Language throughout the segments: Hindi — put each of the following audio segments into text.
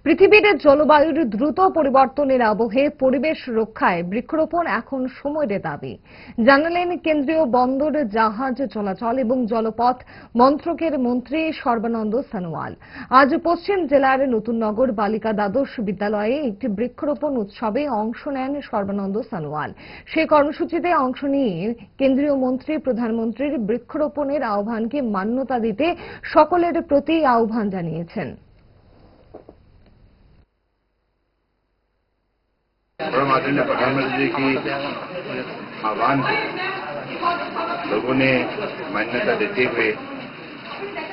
পৃথিবীর জলবায়ুর দ্রুত পরিবর্তনের আবহে পরিবেশ রক্ষায় বৃক্ষরোপণ এখন সময়ের দাবি জানালেন কেন্দ্রীয় বন্দর জাহাজ চলাচল এবং জলপথ মন্ত্রকের মন্ত্রী সর্বানন্দ সোনোয়াল। আজ পশ্চিম জেলার নতুননগর বালিকা দ্বাদশ বিদ্যালয়ে একটি বৃক্ষরোপণ উৎসবে অংশ নেন সর্বানন্দ সোনোয়াল। সেই কর্মসূচিতে অংশ নিয়ে কেন্দ্রীয় মন্ত্রী প্রধানমন্ত্রীর বৃক্ষরোপণের আহ্বানকে মান্যতা দিতে সকলের প্রতি আহ্বান জানিয়েছেন। परम आदरणीय प्रधानमंत्री जी की आह्वान को लोगों ने मान्यता देते हुए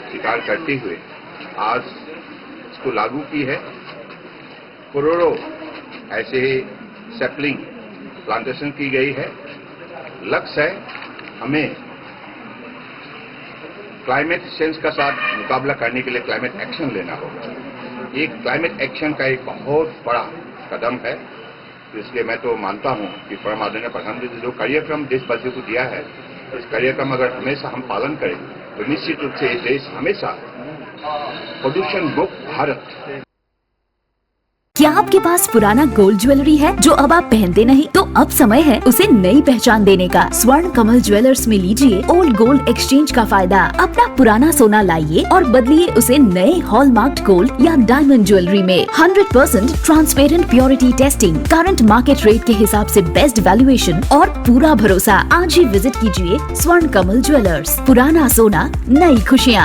स्वीकार करते हुए आज इसको लागू की है। करोड़ों ऐसे ही सैपलिंग प्लांटेशन की गई है। लक्ष्य है हमें क्लाइमेट चेंज का साथ मुकाबला करने के लिए क्लाइमेट एक्शन लेना होगा। एक क्लाइमेट एक्शन का एक बहुत बड़ा कदम है। इसलिए मैं तो मानता हूं कि परम आदरणीय प्रधानमंत्री ने जो कार्यक्रम देशवासियों को दिया है, इस कार्यक्रम अगर हमेशा हम पालन करें तो निश्चित रूप से ये देश हमेशा प्रदूषण मुक्त भारत। क्या आपके पास पुराना गोल्ड ज्वेलरी है जो अब आप पहनते नहीं? तो अब समय है उसे नई पहचान देने का। स्वर्ण कमल ज्वेलर्स में लीजिए ओल्ड गोल्ड एक्सचेंज का फायदा। अपना पुराना सोना लाइए और बदलिए उसे नए हॉलमार्क्ड गोल्ड या डायमंड ज्वेलरी में। 100% transparent purity testing, current market rate के हिसाब से बेस्ट वैल्यूएशन और पूरा भरोसा। आज ही विजिट कीजिए स्वर्ण कमल ज्वेलर्स। पुराना सोना, नई खुशियाँ।